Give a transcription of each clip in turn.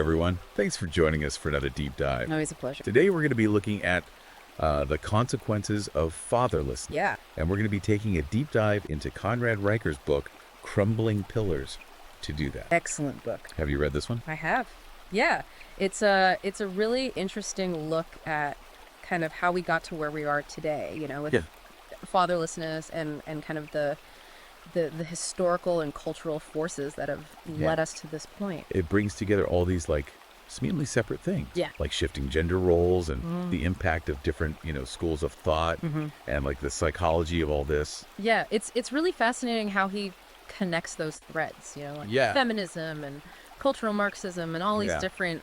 everyone. Thanks for joining us for another deep dive. Always a pleasure. Today we're going to be looking at the consequences of fatherlessness. Yeah. And we're going to be taking a deep dive into Conrad Reicher's book, Crumbling Pillars, to do that. Excellent book. Have you read this one? I have. Yeah. It's a really interesting look at kind of how we got to where we are today, with fatherlessness and kind of the historical and cultural forces that have led us to this point. It brings together all these seemingly separate things. Yeah. Like shifting gender roles and the impact of different, schools of thought and the psychology of all this. Yeah, it's really fascinating how he connects those threads, feminism and cultural Marxism and all these different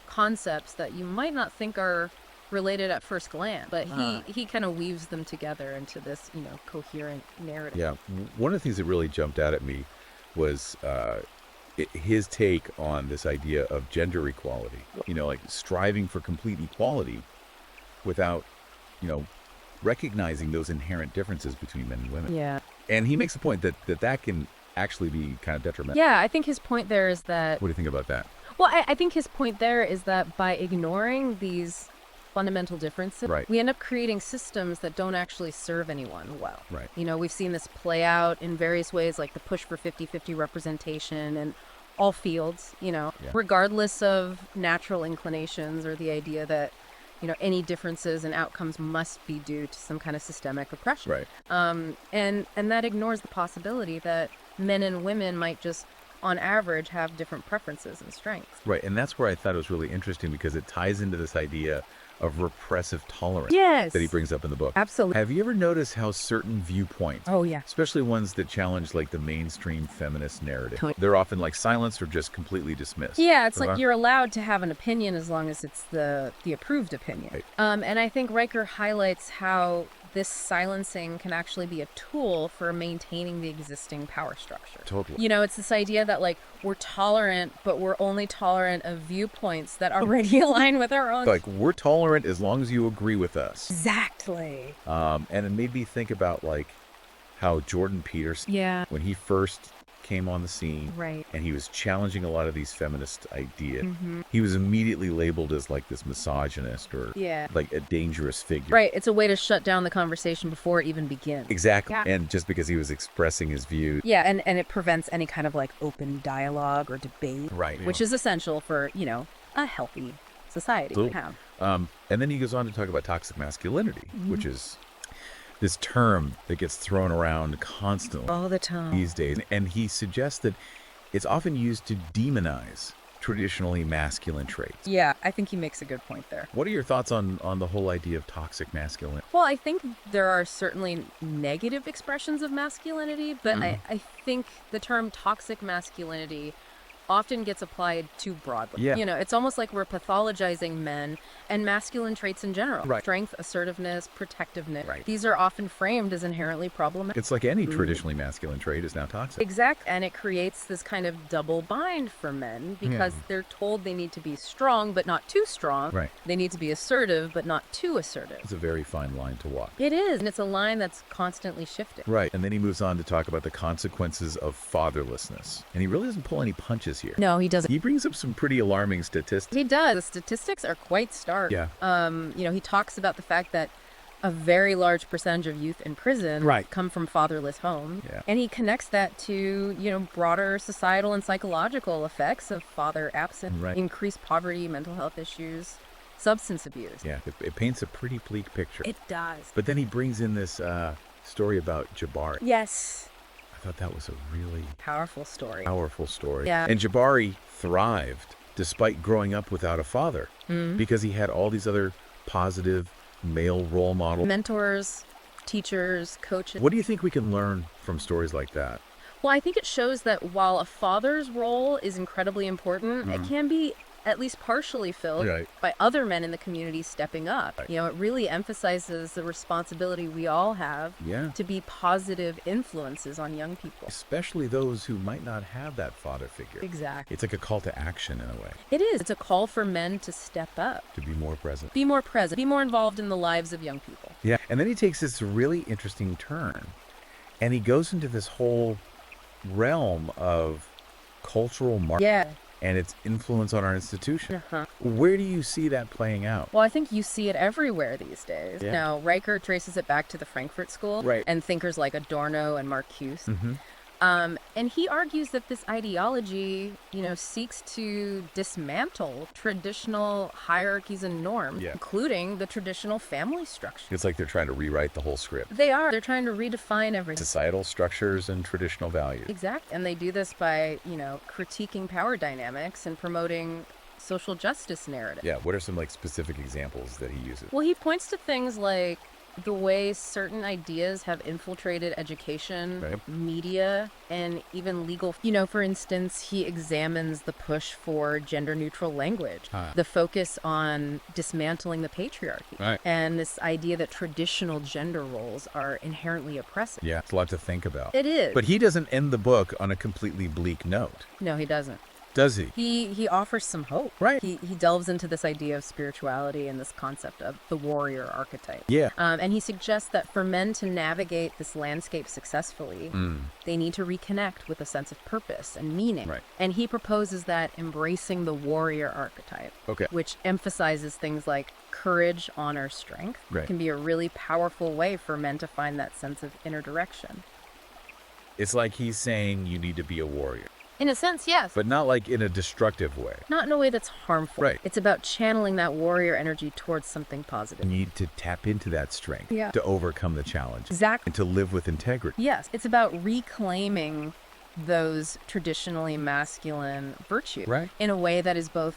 concepts that you might not think are related at first glance, but he kind of weaves them together into this, coherent narrative. Yeah. One of the things that really jumped out at me was his take on this idea of gender equality, striving for complete equality without, recognizing those inherent differences between men and women. Yeah. And he makes the point that can actually be kind of detrimental. Yeah, I think his point there is that... What do you think about that? Well, I think his point there is that by ignoring these fundamental differences, we end up creating systems that don't actually serve anyone well. Right. We've seen this play out in various ways, like the push for 50-50 representation in all fields, regardless of natural inclinations or the idea that, any differences in outcomes must be due to some kind of systemic oppression. Right. And that ignores the possibility that men and women might just, on average, have different preferences and strengths. Right. And that's where I thought it was really interesting because it ties into this idea of repressive tolerance that he brings up in the book. Absolutely. Have you ever noticed how certain viewpoints, especially ones that challenge the mainstream feminist narrative, they're often silenced or just completely dismissed? Yeah, it's like you're allowed to have an opinion as long as it's the approved opinion. Right. And I think Reicher highlights how this silencing can actually be a tool for maintaining the existing power structure. Totally. It's this idea that we're tolerant, but we're only tolerant of viewpoints that already align with our own. We're tolerant as long as you agree with us. Exactly. And it made me think about how Jordan Peterson, when he first came on the scene, and he was challenging a lot of these feminist ideas, he was immediately labeled as this misogynist or a dangerous figure. Right. It's a way to shut down the conversation before it even begins. Exactly. Yeah. And just because he was expressing his views. Yeah, and it prevents any kind of open dialogue or debate. Right. Which is essential for, a healthy society to have. And then he goes on to talk about toxic masculinity, which is this term that gets thrown around constantly all the time these days. And he suggests that it's often used to demonize traditionally masculine traits. Yeah, I think he makes a good point there. What are your thoughts on the whole idea of toxic masculinity? Well, I think there are certainly negative expressions of masculinity, but I think the term toxic masculinity often gets applied too broadly. Yeah. It's almost like we're pathologizing men and masculine traits in general. Right. Strength, assertiveness, protectiveness. Right. These are often framed as inherently problematic. It's like any traditionally masculine trait is now toxic. Exactly. And it creates this kind of double bind for men because they're told they need to be strong, but not too strong. Right. They need to be assertive, but not too assertive. It's a very fine line to walk. It is. And it's a line that's constantly shifting. Right. And then he moves on to talk about the consequences of fatherlessness. And he really doesn't pull any punches here. No, he doesn't. He brings up some pretty alarming statistics. He does. The statistics are quite stark. Yeah. He talks about the fact that a very large percentage of youth in prison come from fatherless homes. Yeah. And he connects that to, broader societal and psychological effects of father absence, increased poverty, mental health issues, substance abuse. Yeah, it paints a pretty bleak picture. It does. But then he brings in this story about Jabari. Yes. I thought that was a really powerful story. Yeah. And Jabari thrived despite growing up without a father because he had all these other positive male role models. Mentors, teachers, coaches. What do you think we can learn from stories like that? Well, I think it shows that while a father's role is incredibly important, it can be at least partially filled by other men in the community stepping up. It really emphasizes the responsibility we all have to be positive influences on young people. Especially those who might not have that father figure. Exactly. It's like a call to action in a way. It is. It's a call for men to step up. To be more present. Be more present. Be more involved in the lives of young people. Yeah. And then he takes this really interesting turn. And he goes into this whole realm of cultural marketing. Yeah. and its influence on our institution. Where do you see that playing out? Well, I think you see it everywhere these days. Yeah. Now, Riker traces it back to the Frankfurt School and thinkers like Adorno and Marcuse. And he argues that this ideology, seeks to dismantle traditional hierarchies and norms, including the traditional family structure. It's like they're trying to rewrite the whole script. They are. They're trying to redefine everything. Societal structures and traditional values. Exactly. And they do this by, critiquing power dynamics and promoting social justice narrative. Yeah. What are some specific examples that he uses? Well, he points to things like the way certain ideas have infiltrated education, media, and even legal. For instance, he examines the push for gender-neutral language, the focus on dismantling the patriarchy, and this idea that traditional gender roles are inherently oppressive. Yeah, it's a lot to think about. It is. But he doesn't end the book on a completely bleak note. No, he doesn't. Does he? He offers some hope. Right. He delves into this idea of spirituality and this concept of the warrior archetype. Yeah. And he suggests that for men to navigate this landscape successfully, they need to reconnect with a sense of purpose and meaning. Right. And he proposes that embracing the warrior archetype, which emphasizes things like courage, honor, strength, can be a really powerful way for men to find that sense of inner direction. It's like he's saying you need to be a warrior. In a sense, yes. But not in a destructive way. Not in a way that's harmful. Right. It's about channeling that warrior energy towards something positive. You need to tap into that strength to overcome the challenge. Exactly. And to live with integrity. Yes. It's about reclaiming those traditionally masculine virtues in a way that is both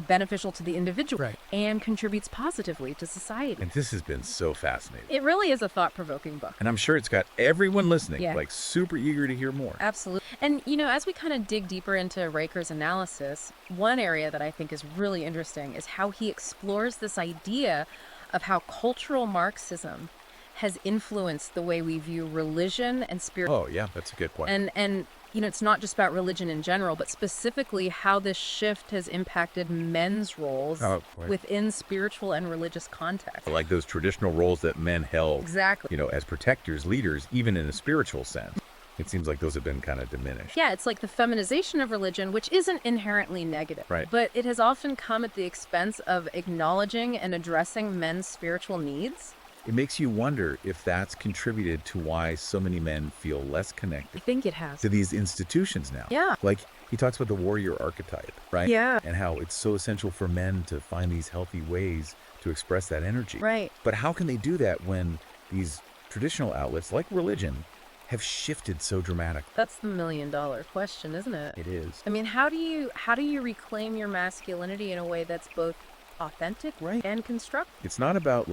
beneficial to the individual and contributes positively to society. And this has been so fascinating. It really is a thought-provoking book. And I'm sure it's got everyone listening super eager to hear more. Absolutely. And, as we kind of dig deeper into Riker's analysis, one area that I think is really interesting is how he explores this idea of how cultural Marxism has influenced the way we view religion and spirit. Oh, yeah, that's a good point. And it's not just about religion in general, but specifically how this shift has impacted men's roles within spiritual and religious context. Like those traditional roles that men held, exactly, as protectors, leaders, even in a spiritual sense. It seems like those have been kind of diminished. Yeah, it's like the feminization of religion, which isn't inherently negative. But it has often come at the expense of acknowledging and addressing men's spiritual needs. It makes you wonder if that's contributed to why so many men feel less connected. I think it has. To these institutions now. Yeah. Like, he talks about the warrior archetype, right? Yeah. And how it's so essential for men to find these healthy ways to express that energy. Right. But how can they do that when these traditional outlets, like religion, have shifted so dramatically? That's the million-dollar question, isn't it? It is. I mean, how do you reclaim your masculinity in a way that's both authentic and constructive? It's not about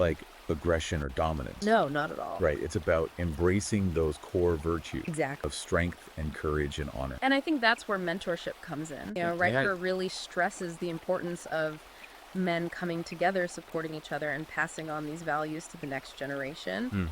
aggression or dominance. No, not at all. Right. It's about embracing those core virtues of strength and courage and honor. And I think that's where mentorship comes in. Riker really stresses the importance of men coming together, supporting each other, and passing on these values to the next generation.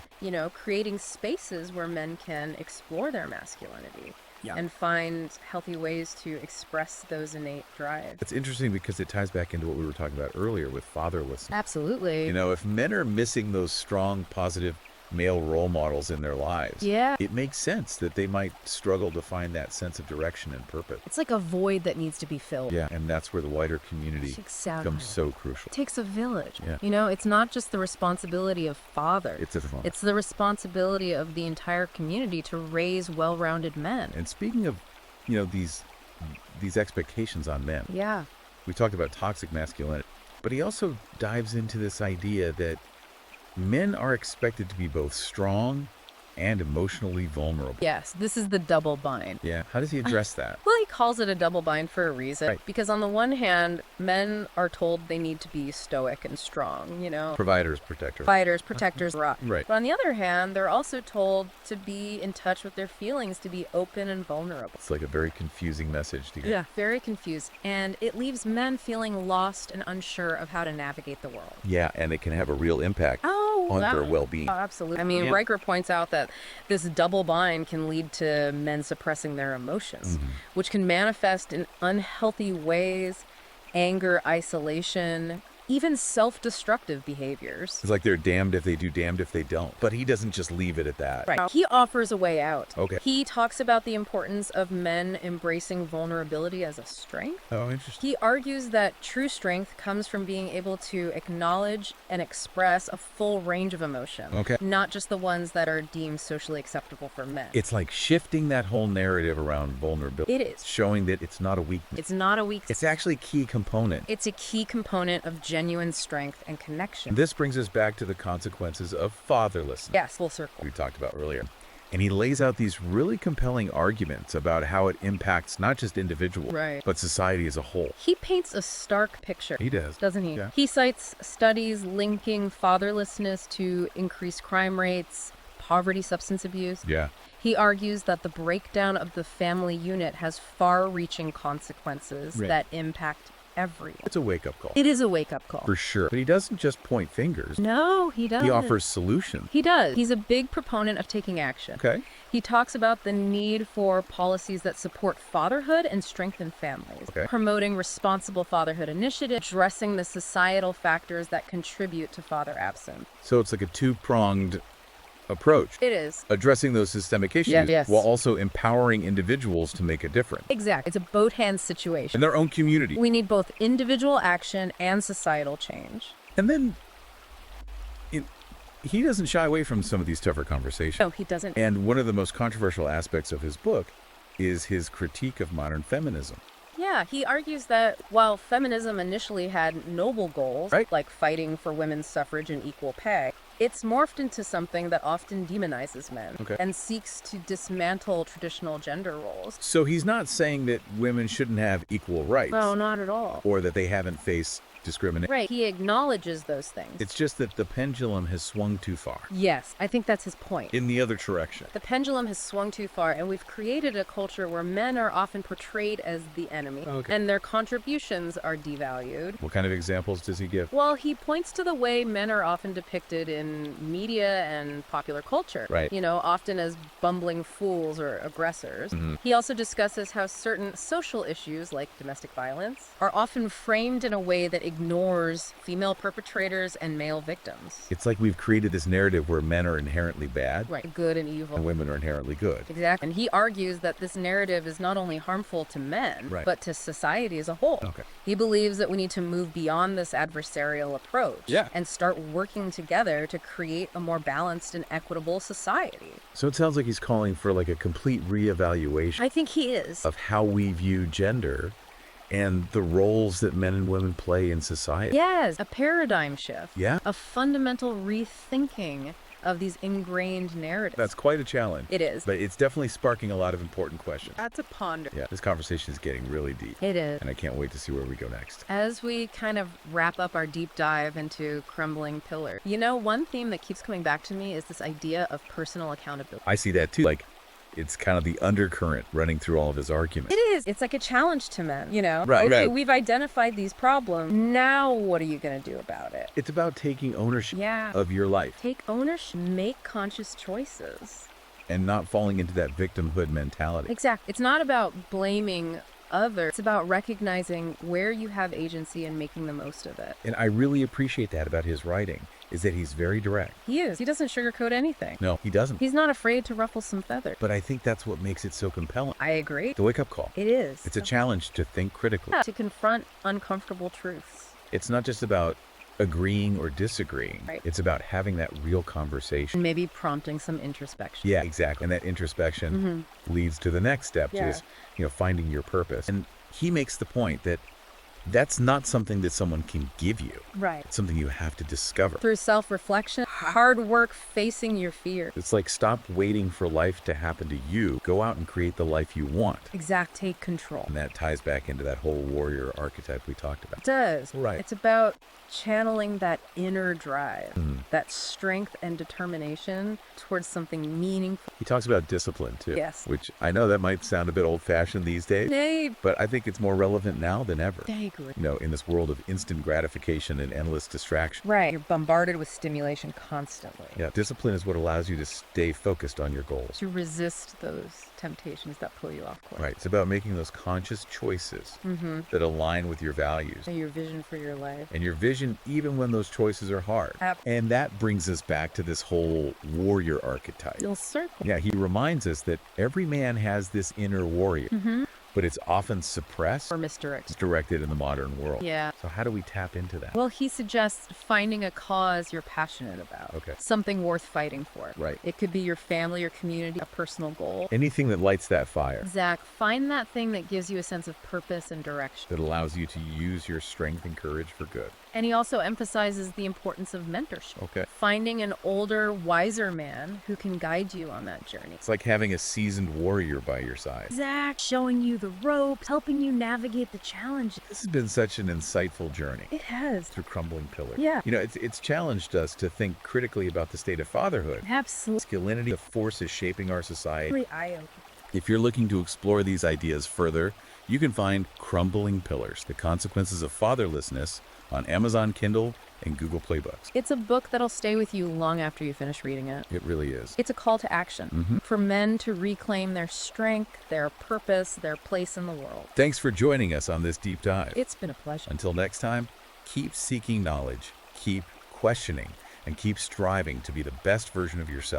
Creating spaces where men can explore their masculinity. And find healthy ways to express those innate drives. It's interesting because it ties back into what we were talking about earlier with fatherlessness. Absolutely. If men are missing those strong, positive male role models in their lives, it makes sense that they might struggle to find that sense of direction and purpose. It's like a void that needs to be filled. Yeah, and that's where the wider community becomes so crucial. It takes a village. Yeah. It's not just the responsibility of fathers. It's the responsibility of the entire community to raise well-rounded men. And speaking of, these expectations on men. Yeah. We talked about toxic masculinity, but he also dives into this idea that men are expected to be both strong and emotionally vulnerable. Yes, this is the double bind. Yeah. How does he address that? Well, he calls it a double bind for a reason. Because on the one hand, men are told they need to be stoic and strong, Providers, protectors. Providers, protectors, Right. But on the other hand, they're also told to be in touch with their feelings, to be open and vulnerable. It's like a very confusing message to get. Yeah, very confused. And it leaves men feeling lost and unsure of how to navigate the world. Yeah, and it can have a real impact on their well-being. Oh, absolutely. I mean, Riker points out that this double bind can lead to men suppressing their emotions, which can manifest in unhealthy ways, anger, isolation, even self-destructive behaviors. It's like they're damned if they do, damned if they don't. But he doesn't just leave it at that. Right. He offers a way out. Okay. He talks about the importance of men embracing vulnerability as a strength. Oh, interesting. He argues that true strength comes from being able to acknowledge and express a full range of emotion. Okay. Not just the ones that are deemed socially acceptable for men. It's like shifting that whole narrative around vulnerability. It is. Showing that it's not a weakness. It's not a weakness. It's actually a key component. It's a key component of genuine strength and connection. And this brings us back to the consequences of fatherlessness. Yes, full circle. We talked about earlier. And he lays out these really compelling arguments about how it impacts not just individuals, but society as a whole. He paints a stark picture. He does. Doesn't he? Yeah. He cites studies linking fatherlessness to increased crime rates, poverty, substance abuse. Yeah. He argues that the breakdown of the family unit has far-reaching consequences that impact everyone. It's a wake-up call. It is a wake-up call. For sure. But he doesn't just point fingers. No, he doesn't. He offers solutions. He does. He's a big proponent of taking action. Okay. He talks about the need for policies that support fatherhood and strengthen families, promoting responsible fatherhood initiatives, addressing the societal factors that contribute to father absence. So it's like a two-pronged approach. It is. Addressing those systemic issues while also empowering individuals to make a difference. Exactly. It's a both hands situation. In their own community. We need both individual action and societal change. And then he doesn't shy away from some of these tougher conversations. No, he doesn't. And one of the most controversial aspects of his book is his critique of modern feminism. Yeah, he argues that while feminism initially had noble goals, like fighting for women's suffrage and equal pay, it's morphed into something that often demonizes men and seeks to dismantle traditional gender roles. So he's not saying that women shouldn't have equal rights. No, not at all. Or that they haven't faced discrimination. Right, he acknowledges those things. It's just that the pendulum has swung too far. Yes, I think that's his point. In the other direction. The pendulum has swung too far, and we've created a culture where men are often portrayed as the enemy, and their contributions are devalued. What kind of examples does he give? Well, he points to the way men are often depicted in media and popular culture. You know, often as bumbling fools or aggressors. He also discusses how certain social issues, like domestic violence, are often framed in a way that ignores female perpetrators and male victims. It's like we've created this narrative where men are inherently bad. Good and evil. And women are inherently good. Exactly. And he argues that this narrative is not only harmful to men, but to society as a whole. He believes that we need to move beyond this adversarial approach and start working together to create a more balanced and equitable society. So it sounds like he's calling for like a complete reevaluation. I think he is. Of how we view gender and the roles that men and women play in society. Yes, a paradigm shift. Yeah. A fundamental rethinking of these ingrained narratives. That's quite a challenge. It is. But it's definitely sparking a lot of important questions. That's a ponder. Yeah, this conversation is getting really deep. It is. And I can't wait to see where we go next. As we kind of wrap up our deep dive into Crumbling Pillars, you know, one theme that keeps coming back to me is this idea of personal accountability. I see that too. Like, it's kind of the undercurrent running through all of his arguments. It is. It's like a challenge to men, you know? Right. We've identified these problems. Now what are you going to do about it? It's about taking ownership of your life. Take ownership. Make conscious choices. And not falling into that victimhood mentality. Exactly. It's not about blaming others. It's about recognizing where you have agency and making the most of it. And I really appreciate that about his writing, is that he's very direct. He is. He doesn't sugarcoat anything. No, he doesn't. He's not afraid to ruffle some feathers. But I think that's what makes it so compelling. I agree. The wake-up call. It is. It's a challenge to think critically. Yeah, to confront uncomfortable truths. It's not just about agreeing or disagreeing. It's about having that real conversation. Maybe prompting some introspection. Yeah, exactly. And that introspection leads to the next step, which is, you know, finding your purpose. And he makes the point that that's not something that someone can give you. It's something you have to discover. Through self-reflection, hard work, facing your fear. It's like stop waiting for life to happen to you. Go out and create the life you want. Take control. And that ties back into that whole warrior archetype we talked about. It does. Right. It's about channeling that inner drive, that strength and determination towards something meaningful. He talks about discipline, too. Yes. Which I know that might sound a bit old-fashioned these days. Nay. But I think it's more relevant now than ever. I agree. In this world of instant gratification and endless distraction. Right. You're bombarded with stimulation constantly. Yeah, discipline is what allows you to stay focused on your goals. To resist those temptations that pull you off course. Right. It's about making those conscious choices that align with your values. And your vision for your life. And your vision, even when those choices are hard. And that brings us back to this whole warrior archetype. Full circle. Yeah, he reminds us that every man has this inner warrior. But it's often suppressed or misdirected in the modern world. Yeah. So how do we tap into that? Well, he suggests finding a cause you're passionate about. Okay. Something worth fighting for. Right. It could be your family or community, a personal goal. Anything that lights that fire. Zach, find that thing that gives you a sense of purpose and direction. That allows you to use your strength and courage for good. And he also emphasizes the importance of mentorship. Okay. Finding an older, wiser man who can guide you on that journey. It's like having a seasoned warrior by your side. Zach, showing you the ropes, helping you navigate the challenges. This has been such an insightful journey. It has. Through Crumbling Pillars. Yeah. It's challenged us to think critically about the state of fatherhood. Absolutely. Masculinity, the forces shaping our society. Really eye-opening. If you're looking to explore these ideas further, you can find Crumbling Pillars, The Consequences of Fatherlessness on Amazon Kindle and Google Play Books. It's a book that'll stay with you long after you finish reading it. It really is. It's a call to action for men to reclaim their strength, their purpose, their place in the world. Thanks for joining us on this deep dive. It's been a pleasure. Until next time, keep seeking knowledge, keep questioning, and keep striving to be the best version of yourself.